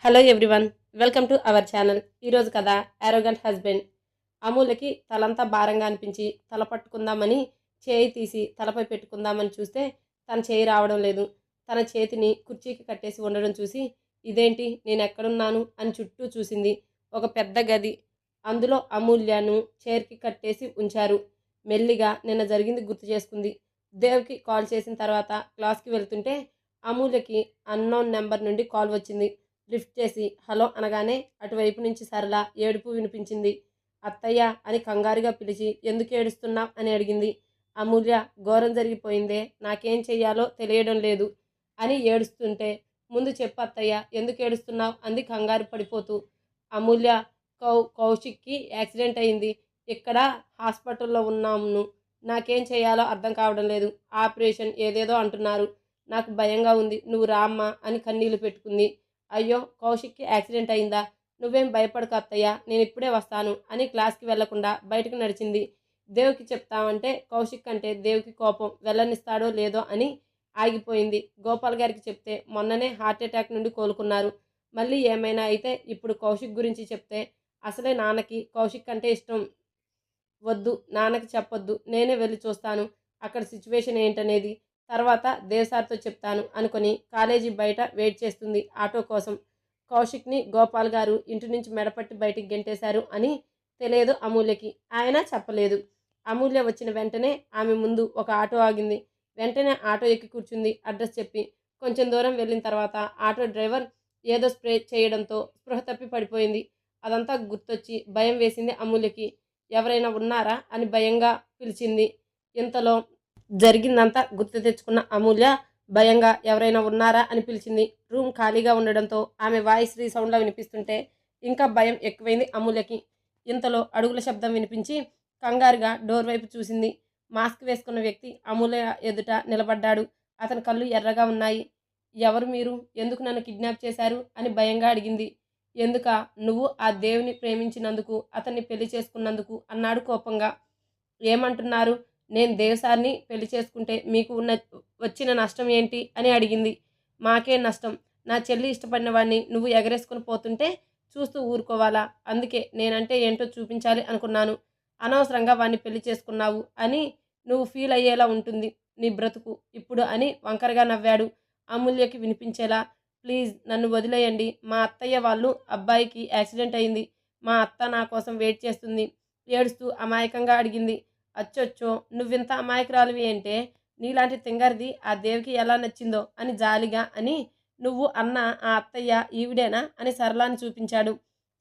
Hello everyone, welcome to our channel. ఈరోజు కథ arrogant husband. అమూల్యకి తలంతా భారంగా అనిపించి తల పట్టుకుందామని చేయి తీసి తలపై పెట్టుకుందామని చూస్తే తన చేయి రావడం లేదు. తన చేతిని కుర్చీకి కట్టేసి ఉండడం చూసి ఇదేంటి, నేను ఎక్కడున్నాను అని చుట్టూ చూసింది. ఒక పెద్ద గది, అందులో అమూల్యను చైర్కి కట్టేసి ఉంచారు. మెల్లిగా నిన్న జరిగింది గుర్తు చేసుకుంది. దేవ్కి కాల్ చేసిన తర్వాత క్లాస్కి వెళ్తుంటే అమూల్యకి అన్నోన్ నెంబర్ నుండి కాల్ వచ్చింది. లిఫ్ట్ చేసి హలో అనగానే అటువైపు నుంచి సరళ ఏడుపు వినిపించింది. అత్తయ్య అని కంగారుగా పిలిచి ఎందుకు ఏడుస్తున్నావు అని అడిగింది. అమూల్య, ఘోరం జరిగిపోయిందే, నాకేం చెయ్యాలో తెలియడం లేదు అని ఏడుస్తుంటే ముందు చెప్పు అత్తయ్య, ఎందుకు ఏడుస్తున్నావు అంది కంగారు పడిపోతూ. అమూల్య, కౌశిక్కి యాక్సిడెంట్ అయింది, ఇక్కడ హాస్పిటల్లో ఉన్నాము, నాకేం చేయాలో అర్థం కావడం లేదు, ఆపరేషన్ ఏదేదో అంటున్నారు, నాకు భయంగా ఉంది, నువ్వు రామ్మా అని కన్నీళ్లు పెట్టుకుంది. అయ్యో, కౌశిక్కి యాక్సిడెంట్ అయిందా, నువ్వేం భయపడకు అత్తయ్య, నేను ఇప్పుడే వస్తాను అని క్లాస్కి వెళ్లకుండా బయటకు నడిచింది. దేవుకి చెప్తామంటే కౌశిక్ అంటే దేవుకి కోపం, వెళ్ళనిస్తాడో లేదో అని ఆగిపోయింది. గోపాల్ గారికి చెప్తే మొన్ననే హార్ట్అటాక్ నుండి కోలుకున్నారు, మళ్ళీ ఏమైనా అయితే ఇప్పుడు కౌశిక్ గురించి చెప్తే అసలే నాన్నకి కౌశిక్ అంటే ఇష్టం, వద్దు నాన్నకి చెప్పొద్దు, నేనే వెళ్ళి చూస్తాను అక్కడ సిచ్యువేషన్ ఏంటనేది, తర్వాత దేవసార్తో చెప్తాను అనుకొని కాలేజీ బయట వెయిట్ చేస్తుంది ఆటో కోసం. కౌశిక్ని గోపాల్ గారు ఇంటి నుంచి మెడపట్టి బయటికి గెంటేశారు అని తెలియదు అమూల్యకి. ఆయన చెప్పలేదు. అమూల్య వచ్చిన వెంటనే ఆమె ముందు ఒక ఆటో ఆగింది. వెంటనే ఆటో ఎక్కి కూర్చుంది అడ్రస్ చెప్పి. కొంచెం దూరం వెళ్ళిన తర్వాత ఆటో డ్రైవర్ ఏదో స్ప్రే చేయడంతో స్పృహ తప్పి పడిపోయింది. అదంతా గుర్తొచ్చి భయం వేసింది అమూల్యకి. ఎవరైనా ఉన్నారా అని భయంగా పిలిచింది. ఇంతలో జరిగిందంతా గుర్తు తెచ్చుకున్న అమూల్య భయంగా ఎవరైనా ఉన్నారా అని పిలిచింది. రూమ్ ఖాళీగా ఉండడంతో ఆమె వాయిస్ రీసౌండ్లా వినిపిస్తుంటే ఇంకా భయం ఎక్కువైంది అమూల్యకి. ఇంతలో అడుగుల శబ్దం వినిపించి కంగారుగా డోర్ వైపు చూసింది. మాస్క్ వేసుకున్న వ్యక్తి అమూల్య ఎదుట నిలబడ్డాడు. అతని కళ్ళు ఎర్రగా ఉన్నాయి. ఎవరు మీరు, ఎందుకు నన్ను కిడ్నాప్ చేశారు అని భయంగా అడిగింది. ఎందుక, నువ్వు ఆ దేవుని ప్రేమించినందుకు, అతన్ని పెళ్లి చేసుకున్నందుకు అన్నాడు కోపంగా. ఏమంటున్నారు, నేను దేవసార్ని పెళ్లి చేసుకుంటే మీకు వచ్చిన నష్టం ఏంటి అని అడిగింది. మాకే నష్టం, నా చెల్లి ఇష్టపడిన వాడిని నువ్వు ఎగరేసుకుని పోతుంటే చూస్తూ ఊరుకోవాలా, అందుకే నేనంటే ఏంటో చూపించాలి అనుకున్నాను, అనవసరంగా వాడిని పెళ్లి చేసుకున్నావు అని నువ్వు ఫీల్ అయ్యేలా ఉంటుంది నీ బ్రతుకు ఇప్పుడు అని వంకరగా నవ్వాడు అమూల్యకి వినిపించేలా. ప్లీజ్ నన్ను వదిలేయండి, మా అత్తయ్య వాళ్ళు అబ్బాయికి యాక్సిడెంట్ అయింది, మా అత్త నా కోసం వెయిట్ చేస్తుంది ఏడుస్తూ అమాయకంగా అడిగింది. అచ్చొచ్చో, నువ్వింత అమాయకురాలివి అంటే నీలాంటి తింగర్ది ఆ దేవికి ఎలా నచ్చిందో అని జాలిగా అని నువ్వు అన్న ఆ అత్తయ్య ఈవిడేనా అని సరళాని చూపించాడు.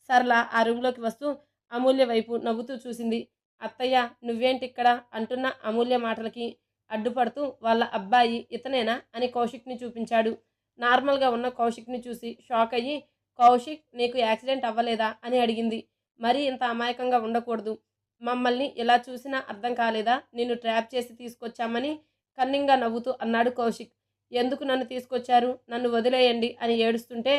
సరళ ఆ రూమ్లోకి వస్తూ అమూల్య వైపు నవ్వుతూ చూసింది. అత్తయ్య, నువ్వేంటిక్కడ అంటున్న అమూల్య మాటలకి అడ్డుపడుతూ వాళ్ళ అబ్బాయి ఇతనేనా అని కౌశిక్ని చూపించాడు. నార్మల్గా ఉన్న కౌశిక్ని చూసి షాక్ అయ్యి, కౌశిక్, నీకు యాక్సిడెంట్ అవ్వలేదా అని అడిగింది. మరీ ఇంత అమాయకంగా ఉండకూడదు, మమ్మల్ని ఇలా చూసినా అర్థం కాలేదా, నిన్ను ట్రాప్ చేసి తీసుకొచ్చామని కన్నింగా నవ్వుతూ అన్నాడు కౌశిక్. ఎందుకు నన్ను తీసుకొచ్చారు, నన్ను వదిలేయండి అని ఏడుస్తుంటే,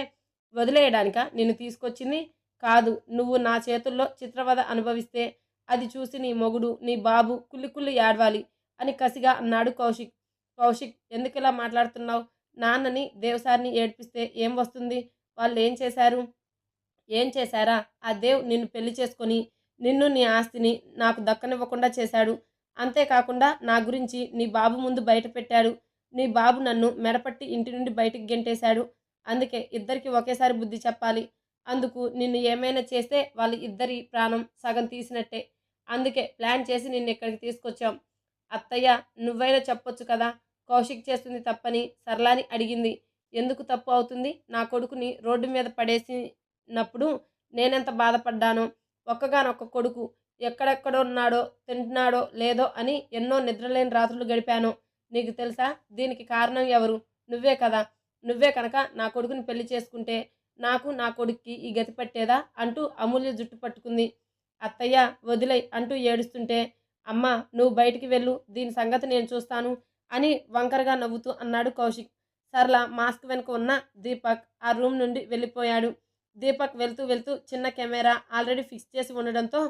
వదిలేయడానికా నిన్ను తీసుకొచ్చింది, కాదు, నువ్వు నా చేతుల్లో చిత్రవద అనుభవిస్తే అది చూసి నీ మొగుడు, నీ బాబు కుళ్ళి కుళ్ళి ఏడవాలి అని కసిగా అన్నాడు కౌశిక్. కౌశిక్, ఎందుకు ఇలా మాట్లాడుతున్నావు, నాన్నని దేవసారిని ఏడ్పిస్తే ఏం వస్తుంది, వాళ్ళు ఏం చేశారు, ఏం చేశారా, ఆ దేవ్ నిన్ను పెళ్లి చేసుకొని నిన్ను నీ ఆస్తిని నాకు దక్కనివ్వకుండా చేశాడు, అంతేకాకుండా నా గురించి నీ బాబు ముందు బయట పెట్టాడు, నీ బాబు నన్ను మెడపట్టి ఇంటి నుండి బయటికి గెంటేశాడు, అందుకే ఇద్దరికి ఒకేసారి బుద్ధి చెప్పాలి, అందుకు నిన్ను ఏమైనా చేస్తే వాళ్ళ ఇద్దరి ప్రాణం సగం తీసినట్టే, అందుకే ప్లాన్ చేసి నిన్ను ఇక్కడికి తీసుకొచ్చాం. అత్తయ్య, నువ్వైనా చెప్పొచ్చు కదా కౌశిక్ చేస్తుంది తప్పని సరళాని అడిగింది. ఎందుకు తప్పు అవుతుంది, నా కొడుకుని రోడ్డు మీద పడేసినప్పుడు నేనెంత బాధపడ్డానో, ఒక్కగానొక్క కొడుకు ఎక్కడెక్కడున్నాడో, తింటున్నాడో లేదో అని ఎన్నో నిద్రలేని రాత్రులు గడిపానో నీకు తెలుసా, దీనికి కారణం ఎవరు, నువ్వే కదా, నువ్వే కనుక నా కొడుకుని పెళ్లి చేసుకుంటే నాకు నా కొడుక్కి ఈ గతి పట్టేదా అంటూ అమూల్య జుట్టు పట్టుకుంది. అత్తయ్య, వదిలేయ్ అంటూ ఏడుస్తుంటే, అమ్మ నువ్వు బయటికి వెళ్ళు, దీని సంగతి నేను చూస్తాను అని వంకరగా నవ్వుతూ అన్నాడు కౌశిక్. సరళ మాస్క్ వెనుక ఉన్న దీపక్ ఆ రూమ్ నుండి వెళ్ళిపోయాడు. దీపక్ వెళ్తూ వెళ్తూ చిన్న కెమెరా ఆల్రెడీ ఫిక్స్ చేసి ఉండడంతో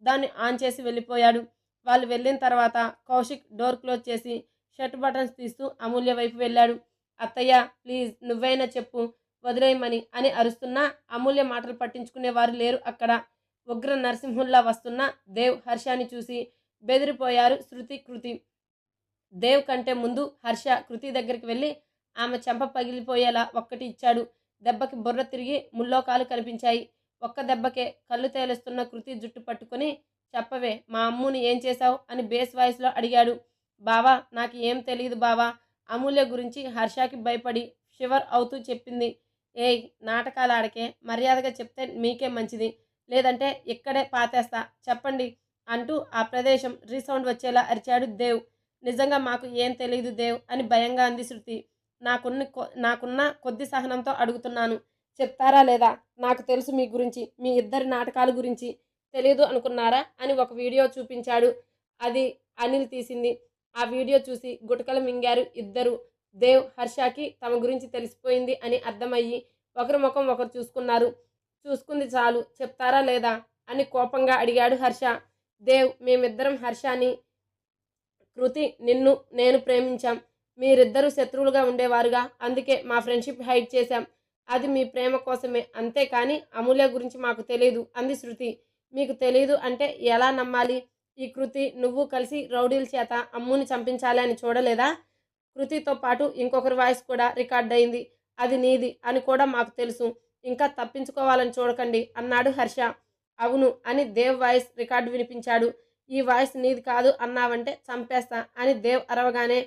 దాన్ని ఆన్ చేసి వెళ్ళిపోయాడు. వాళ్ళు వెళ్ళిన తర్వాత కౌశిక్ డోర్ క్లోజ్ చేసి షర్ట్ బటన్స్ తీస్తూ అమూల్య వైపు వెళ్ళాడు. అత్తయ్య, ప్లీజ్ నువ్వైనా చెప్పు, వదిలేయమని అని అరుస్తున్నా అమూల్య మాటలు పట్టించుకునేవారు లేరు అక్కడ. ఉగ్ర నరసింహుల్లా వస్తున్న దేవ్, హర్షని చూసి బెదిరిపోయారు శృతి, కృతి. దేవ్ కంటే ముందు హర్ష కృతి దగ్గరికి వెళ్ళి ఆమె చెంప పగిలిపోయేలా ఒక్కటి ఇచ్చాడు. దెబ్బకి బుర్ర తిరిగి ముల్లోకాలు కనిపించాయి. ఒక్క దెబ్బకే కళ్ళు తేలుస్తున్న కృతి జుట్టు పట్టుకుని, చెప్పవే, మా అమ్ముని ఏం చేశావు అని బేస్ వాయిస్లో అడిగాడు. బావా, నాకు ఏం తెలియదు బావా. అమూల్య గురించి హర్షకి భయపడి షివర్ అవుతూ చెప్పింది. ఏయ్, నాటకాలు ఆడకే, మర్యాదగా చెప్తే మీకే మంచిది, లేదంటే ఇక్కడే పాతేస్తా, చెప్పండి అంటూ ఆ ప్రదేశం రీసౌండ్ వచ్చేలా అరిచాడు దేవ్. నిజంగా మాకు ఏం తెలీదు దేవ్ అని భయంగా అంది శృతి. నాకున్న కొద్ది సహనంతో అడుగుతున్నాను, చెప్తారా లేదా? నాకు తెలుసు మీ గురించి, మీ ఇద్దరి నాటకాల గురించి. తెలీదు అనుకున్నారా అని ఒక వీడియో చూపించాడు. అది అనిల్ తీసింది. ఆ వీడియో చూసి గుటకలు మింగారు ఇద్దరు. దేవ్, హర్షకి తమ గురించి తెలిసిపోయింది అని అర్థమయ్యి ఒకరి ముఖం ఒకరు చూసుకున్నారు. చూసుకుంది చాలు, చెప్తారా లేదా అని కోపంగా అడిగాడు హర్ష. దేవ్, మేమిద్దరం హర్షని, కృతి, నిన్ను నేను ప్రేమించాం. మీరిద్దరూ శత్రువులుగా ఉండేవారుగా, అందుకే మా ఫ్రెండ్షిప్ హైడ్ చేశాం. అది మీ ప్రేమ కోసమే, అంతేకాని అమూల్య గురించి మాకు తెలీదు అంది శృతి. మీకు తెలీదు అంటే ఎలా నమ్మాలి? ఈ కృతి నువ్వు కలిసి రౌడీల చేత అమ్ముని చంపించాలి అని చూడలేదా? కృతితో పాటు ఇంకొకరి వాయిస్ కూడా రికార్డ్ అయింది. అది నీది అని కూడా మాకు తెలుసు. ఇంకా తప్పించుకోవాలని చూడకండి అన్నాడు హర్ష. అవును అని దేవ్ వాయిస్ రికార్డు వినిపించాడు. ఈ వాయిస్ నీది కాదు అన్నావంటే చంపేస్తా అని దేవ్ అరవగానే,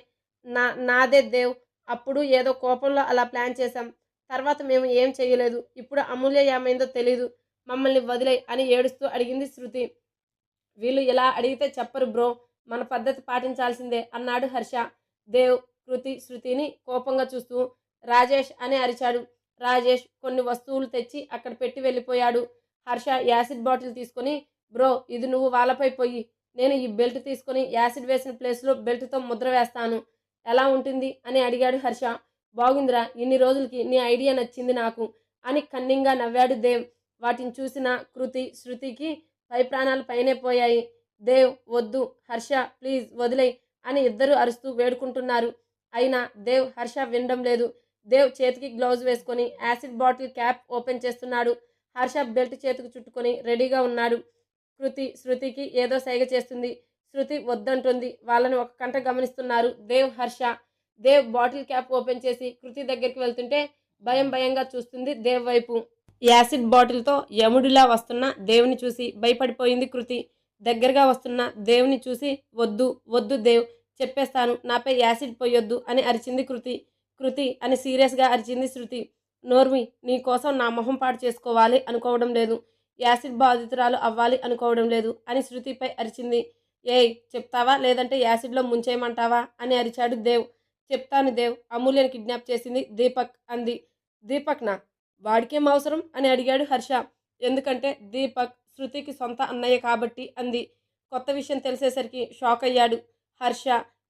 నాదే దేవ్. అప్పుడు ఏదో కోపంలో అలా ప్లాన్ చేశాం. తర్వాత మేము ఏం చెయ్యలేదు. ఇప్పుడు అమూల్య ఏమైందో తెలీదు. మమ్మల్ని వదిలేయ్ అని ఏడుస్తూ అడిగింది శృతి. వీళ్ళు ఇలా అడిగితే చెప్పరు బ్రో, మన పద్ధతి పాటించాల్సిందే అన్నాడు హర్ష. దేవ్, కృతి శృతిని కోపంగా చూస్తూ రాజేష్ అని అరిచాడు. రాజేష్ కొన్ని వస్తువులు తెచ్చి అక్కడ పెట్టి వెళ్ళిపోయాడు. హర్ష యాసిడ్ బాటిల్ తీసుకొని, బ్రో, ఇది నువ్వు వాళ్ళపై పొయ్యి. నేను ఈ బెల్ట్ తీసుకొని యాసిడ్ వేసిన ప్లేస్లో బెల్ట్తో ముద్ర వేస్తాను. ఎలా ఉంటుంది అని అడిగాడు హర్ష. బాగుందిరా, ఇన్ని రోజులకి నీ ఐడియా నచ్చింది నాకు అని కన్నింగా నవ్వాడు దేవ్. వాటిని చూసిన కృతి, శృతికి పై ప్రాణాలు పైనే పోయాయి. దేవ్, వద్దు హర్ష, ప్లీజ్ వదిలేయ్ అని ఇద్దరు అరుస్తూ వేడుకుంటున్నారు. అయినా దేవ్, హర్ష వినడం లేదు. దేవ్ చేతికి గ్లౌజ్ వేసుకొని యాసిడ్ బాటిల్ క్యాప్ ఓపెన్ చేస్తున్నాడు. హర్ష బెల్ట్ చేతికి చుట్టుకొని రెడీగా ఉన్నాడు. కృతి శృతికి ఏదో సైగ చేస్తుంది. శృతి వద్దంటుంది. వాళ్ళని ఒక కంట గమనిస్తున్నారు Dev, Harsha. Dev bottle cap open చేసి కృతి దగ్గరికి వెళ్తుంటే భయంగా చూస్తుంది దేవ్ వైపు. యాసిడ్ బాటిల్తో యముడిలా వస్తున్న దేవుని చూసి భయపడిపోయింది కృతి. దగ్గరగా వస్తున్న దేవుని చూసి, వద్దు వద్దు దేవ్, చెప్పేస్తాను, నాపై యాసిడ్ పోయొద్దు అని అరిచింది కృతి. కృతి అని సీరియస్గా అరిచింది శృతి. నోర్మి, నీ కోసం నా మొహం పాడు చేసుకోవాలి అనుకోవడం లేదు, యాసిడ్ బాధితురాలు అవ్వాలి అనుకోవడం లేదు అని శృతిపై అరిచింది. ఏయ్, చెప్తావా లేదంటే యాసిడ్లో ముంచేయమంటావా అని అరిచాడు దేవ్. చెప్తాను దేవ్, అమూల్యని కిడ్నాప్ చేసింది దీపక్ అంది. దీపక్నా? వాడికేం అవసరం అని అడిగాడు హర్ష. ఎందుకంటే దీపక్ శృతికి సొంత అన్నయ్య కాబట్టి అంది. కొత్త విషయం తెలిసేసరికి షాక్ అయ్యాడు హర్ష.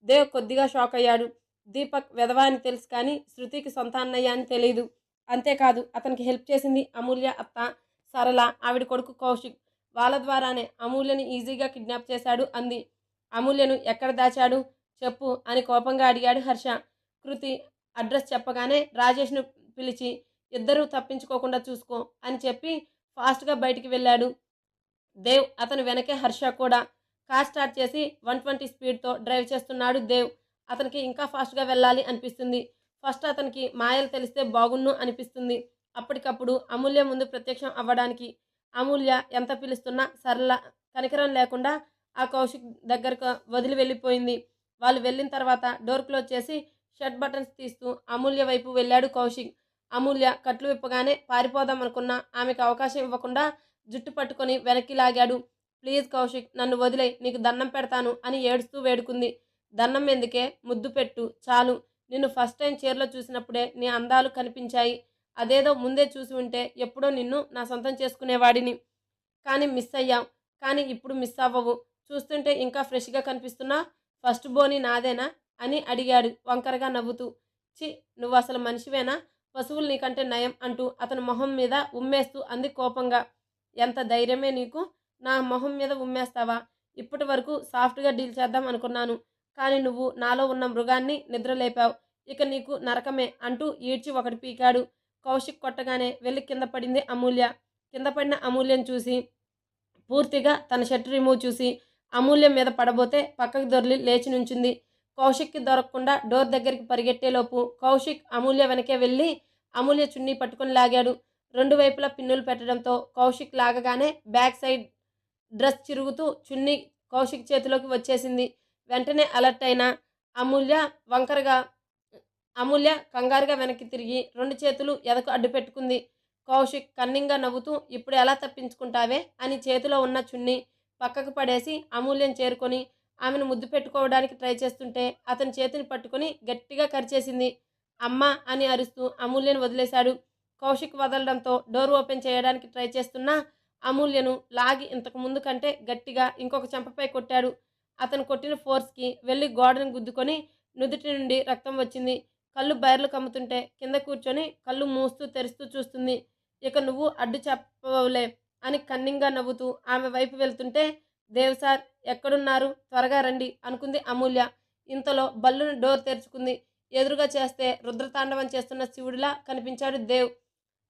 దేవ్ కొద్దిగా షాక్ అయ్యాడు. దీపక్ వెధవా అని తెలుసు కానీ శృతికి సొంత అన్నయ్య అని తెలియదు. అంతేకాదు, అతనికి హెల్ప్ చేసింది అమూల్య అత్త సరళ, ఆవిడ కొడుకు కౌశిక్. వాళ్ళ ద్వారానే అమూల్యని ఈజీగా కిడ్నాప్ చేశాడు అంది. అమూల్యను ఎక్కడ దాచాడు చెప్పు అని కోపంగా అడిగాడు హర్ష. కృతి అడ్రస్ చెప్పగానే రాజేష్ను పిలిచి, ఇద్దరూ తప్పించుకోకుండా చూసుకో అని చెప్పి ఫాస్ట్గా బయటికి వెళ్ళాడు దేవ్. అతను వెనకే హర్ష కూడా. కార్ స్టార్ట్ చేసి 120 స్పీడ్తో డ్రైవ్ చేస్తున్నాడు దేవ్. అతనికి ఇంకా ఫాస్ట్గా వెళ్ళాలి అనిపిస్తుంది. ఫస్ట్ అతనికి మాయలు తెలిస్తే బాగున్ను అనిపిస్తుంది. అప్పటికప్పుడు అమూల్య ముందు ప్రత్యక్షం అవ్వడానికి. అమూల్య ఎంత పిలుస్తున్నా సరళ కనికరం లేకుండా ఆ కౌశిక్ దగ్గరకు వదిలి వెళ్ళిపోయింది. వాళ్ళు వెళ్ళిన తర్వాత డోర్ క్లోజ్ చేసి షర్ట్ బటన్స్ తీస్తూ అమూల్య వైపు వెళ్ళాడు కౌశిక్. అమూల్య కట్లు విప్పగానే పారిపోదాం అనుకున్నా ఆమెకు అవకాశం ఇవ్వకుండా జుట్టు పట్టుకొని వెనక్కి లాగాడు. ప్లీజ్ కౌశిక్, నన్ను వదిలే, నీకు దండం పెడతాను అని ఏడుస్తూ వేడుకుంది. దండం ఎందుకే, ముద్దు పెట్టు చాలు. నిన్ను ఫస్ట్ టైం చీరలో చూసినప్పుడే నీ అందాలు కనిపించాయి. అదేదో ముందే చూసి ఉంటే ఎప్పుడో నిన్ను నా సొంతం చేసుకునేవాడిని. కానీ మిస్ అయ్యాం. కానీ ఇప్పుడు మిస్ అవ్వవు. చూస్తుంటే ఇంకా ఫ్రెష్గా కనిపిస్తున్నా. ఫస్ట్ బోని నాదేనా అని అడిగాడు వంకరగా నవ్వుతూ. చి, నువ్వు అసలు మనిషివేనా? పశువులు నీకంటే నయం అంటూ అతని మొహం మీద ఉమ్మేస్తూ అంది కోపంగా. ఎంత ధైర్యమే నీకు? నా మొహం మీద ఉమ్మేస్తావా? ఇప్పటి వరకు సాఫ్ట్గా డీల్ చేద్దాం అనుకున్నాను. కానీ నువ్వు నాలో ఉన్న మృగాన్ని నిద్రలేపావు. ఇక నీకు నరకమే అంటూ ఈడ్చి ఒకటి పీకాడు. కౌశిక్ కొట్టగానే వెళ్ళి కింద పడింది అమూల్య. కింద పడిన అమూల్యను చూసి పూర్తిగా తన షర్ట్ రిమూవ్ చూసి అమూల్య మీద పడబోతే పక్కకు దొర్లి లేచి నుంచుంది. కౌశిక్కి దొరకకుండా డోర్ దగ్గరికి పరిగెట్టేలోపు కౌశిక్ అమూల్య వెనకే వెళ్ళి అమూల్య చున్నీ పట్టుకొని లాగాడు. రెండు వైపులా పిన్నులు పెట్టడంతో కౌశిక్ లాగగానే బ్యాక్ సైడ్ డ్రెస్ చిరుగుతూ చున్నీ కౌశిక్ చేతిలోకి వచ్చేసింది. వెంటనే అలర్ట్ అయిన అమూల్య కంగారుగా వెనక్కి తిరిగి రెండు చేతులు ఎదకు అడ్డు పెట్టుకుంది. కౌశిక్ కన్నింగా నవ్వుతూ ఇప్పుడు ఎలా తప్పించుకుంటావే అని చేతిలో ఉన్న చున్నీ పక్కకు పడేసి అమూల్యం చేరుకొని ఆమెను ముద్దు పెట్టుకోవడానికి ట్రై చేస్తుంటే అతని చేతిని పట్టుకొని గట్టిగా కరిచేసింది. అమ్మా అని అరుస్తూ అమూల్యను వదిలేశాడు. కౌశిక్ వదలడంతో డోర్ ఓపెన్ చేయడానికి ట్రై చేస్తున్న అమూల్యను లాగి ఇంతకు ముందు కంటే గట్టిగా ఇంకొక చెంపపై కొట్టాడు. అతను కొట్టిన ఫోర్స్కి వెళ్ళి గోడను గుద్దుకొని నుదుటి నుండి రక్తం వచ్చింది. కళ్ళు బైర్లు కమ్ముతుంటే కింద కూర్చొని కళ్ళు మూస్తూ తెరుస్తూ చూస్తుంది. ఇక నువ్వు అడ్డు చెప్పవులే అని కన్నింగా నవ్వుతూ ఆమె వైపు వెళ్తుంటే దేవ్ సార్ ఎక్కడున్నారు, త్వరగా రండి అనుకుంది అమూల్య. ఇంతలో బల్లును డోర్ తెరుచుకుంది. ఎదురుగా చేస్తే రుద్రతాండవం చేస్తున్న శివుడిలా కనిపించాడు దేవ్.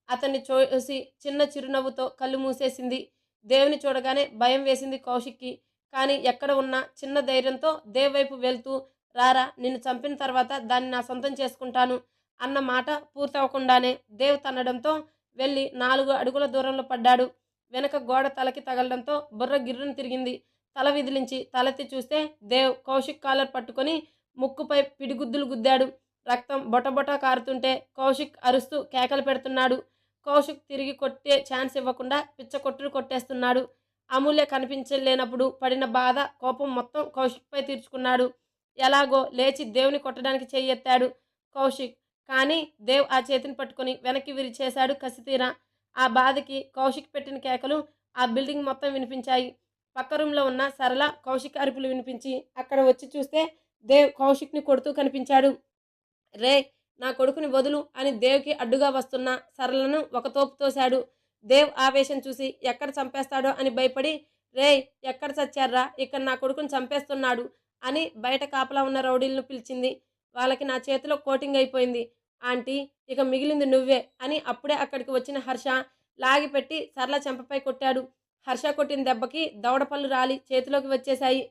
అతన్ని చూసి చిన్న చిరునవ్వుతో కళ్ళు మూసేసింది. దేవుని చూడగానే భయం వేసింది కౌశిక్కి. కానీ ఎక్కడ ఉన్నా చిన్న ధైర్యంతో దేవ్ వైపు వెళ్తూ రారా, నిన్ను చంపిన తర్వాత దాన్ని నా సొంతం చేసుకుంటాను అన్న మాట పూర్తవకుండానే దేవ్ తన్నడంతో వెళ్ళి 4 అడుగుల దూరంలో పడ్డాడు. వెనక గోడ తలకి తగలడంతో బుర్ర గిర్రును తిరిగింది. తల విదిలించి తలెత్తి చూస్తే దేవ్ కౌశిక్ కాలర్ పట్టుకొని ముక్కుపై పిడిగుద్దులు గుద్దాడు. రక్తం బొటబొట కారుతుంటే కౌశిక్ అరుస్తూ కేకలు పెడుతున్నాడు. కౌశిక్ తిరిగి కొట్టే ఛాన్స్ ఇవ్వకుండా పిచ్చకొట్టుడు కొట్టేస్తున్నాడు. అమూల్య కనిపించలేనప్పుడు పడిన బాధ కోపం మొత్తం కౌశిక్పై తీర్చుకున్నాడు. ఎలాగో లేచి దేవుని కొట్టడానికి చెయ్యెత్తాడు కౌశిక్. కానీ దేవ్ ఆ చేతిని పట్టుకొని వెనక్కి విరిచేశాడు కసితీరా. ఆ బాధకి కౌశిక్ పెట్టిన కేకలు ఆ బిల్డింగ్ మొత్తం వినిపించాయి. పక్క రూమ్లో ఉన్న సరళ కౌశిక్ అరుపులు వినిపించి అక్కడ వచ్చి చూస్తే దేవ్ కౌశిక్ని కొడుతూ కనిపించాడు. రే, నా కొడుకుని వదులు అని దేవ్కి అడ్డుగా వస్తున్న సరళను ఒక తోపు తోశాడు. దేవ్ ఆవేశం చూసి ఎక్కడ చంపేస్తాడో అని భయపడి రే, ఎక్కడ చచ్చారా, ఇక్కడ నా కొడుకుని చంపేస్తున్నాడు అని బయట కాపలా ఉన్న రౌడీలను పిలిచింది. వాళ్ళకి నా చేతిలో కోటింగ్ అయిపోయింది ఆంటీ, ఇక మిగిలింది నువ్వే అని అప్పుడే అక్కడికి వచ్చిన హర్ష లాగిపెట్టి సరళ చెంపపై కొట్టాడు. హర్ష కొట్టిన దెబ్బకి దవడపళ్ళు రాలి చేతిలోకి వచ్చేశాయి.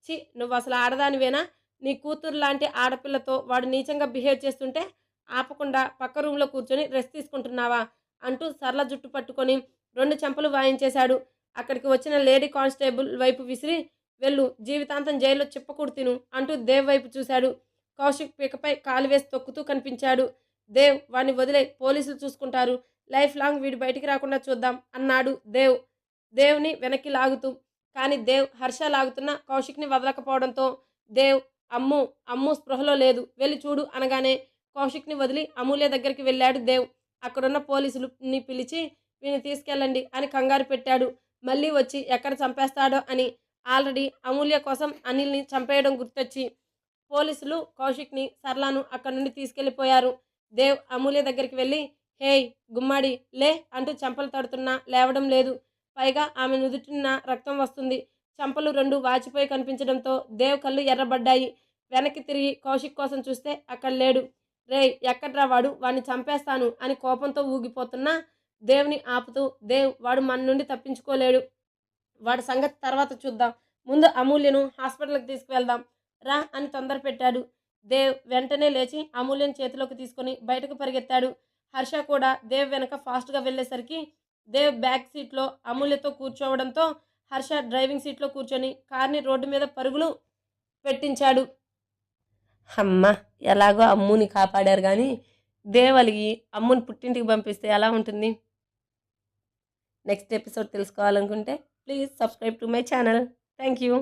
చి, నువ్వు అసలు ఆడదానివేనా? నీ కూతురు లాంటి ఆడపిల్లతో వాడు నీచంగా బిహేవ్ చేస్తుంటే ఆపకుండా పక్క రూమ్లో కూర్చొని రెస్ట్ తీసుకుంటున్నావా అంటూ సరళ జుట్టు పట్టుకొని 2 చెంపలు వాయించేశాడు. అక్కడికి వచ్చిన లేడీ కానిస్టేబుల్ వైపు విసిరి వెళ్ళు, జీవితాంతం జైల్లో చిప్పకూడు తిను అంటూ దేవ్ వైపు చూశాడు. కౌశిక్ పీకపై కాలు వేసి తొక్కుతూ కనిపించాడు. దేవ్, వాడిని వదిలే, పోలీసులు చూసుకుంటారు, లైఫ్ లాంగ్ వీడు బయటికి రాకుండా చూద్దాం అన్నాడు దేవుని వెనక్కి లాగుతూ. కానీ దేవ్ హర్ష లాగుతున్న కౌశిక్ని వదలకపోవడంతో దేవ్ అమ్ము స్పృహలో లేదు, వెళ్ళి చూడు అనగానే కౌశిక్ని వదిలి అమూల్య దగ్గరికి వెళ్ళాడు దేవ్. అక్కడున్న పోలీసులని పిలిచి వీని తీసుకెళ్ళండి అని కంగారు పెట్టాడు. మళ్ళీ వచ్చి ఎక్కడ చంపేస్తాడో అని. ఆల్రెడీ అమూల్య కోసం అనిల్ని చంపేయడం గుర్తొచ్చి పోలీసులు కౌశిక్ని సరళను అక్కడి నుండి తీసుకెళ్ళిపోయారు. దేవ్ అమూల్య దగ్గరికి వెళ్ళి హేయ్ గుమ్మాడి లే అంటూ చెంపలు తడుతున్నా లేవడం లేదు. పైగా ఆమె నుదుటిన రక్తం వస్తుంది. చెంపలు 2 వాచిపోయి కనిపించడంతో దేవ్ కళ్ళు ఎర్రబడ్డాయి. వెనక్కి తిరిగి కౌశిక్ కోసం చూస్తే అక్కడ లేడు. రేయ్, ఎక్కడ్రా వాడు, వాడిని చంపేస్తాను అని కోపంతో ఊగిపోతున్నా దేవ్ని ఆపుతూ దేవ్, వాడు మన నుండి తప్పించుకోలేడు, వాడి సంగతి తర్వాత చూద్దాం, ముందు అమూల్యను హాస్పిటల్కి తీసుకువెళ్దాం రా అని తొందర పెట్టాడు. దేవ్ వెంటనే లేచి అమూల్యను చేతిలోకి తీసుకొని బయటకు పరిగెత్తాడు. హర్ష కూడా దేవ్ వెనక ఫాస్ట్గా వెళ్ళేసరికి దేవ్ బ్యాక్ సీట్లో అమూల్యతో కూర్చోవడంతో హర్ష డ్రైవింగ్ సీట్లో కూర్చొని కార్ని రోడ్డు మీద పరుగులు పెట్టించాడు. అమ్మ, ఎలాగో అమ్ముని కాపాడారు. కానీ దేవ్ అలిగి అమ్ముని పుట్టింటికి పంపిస్తే ఎలా ఉంటుంది? నెక్స్ట్ ఎపిసోడ్ తెలుసుకోవాలనుకుంటే please subscribe to my channel. Thank you.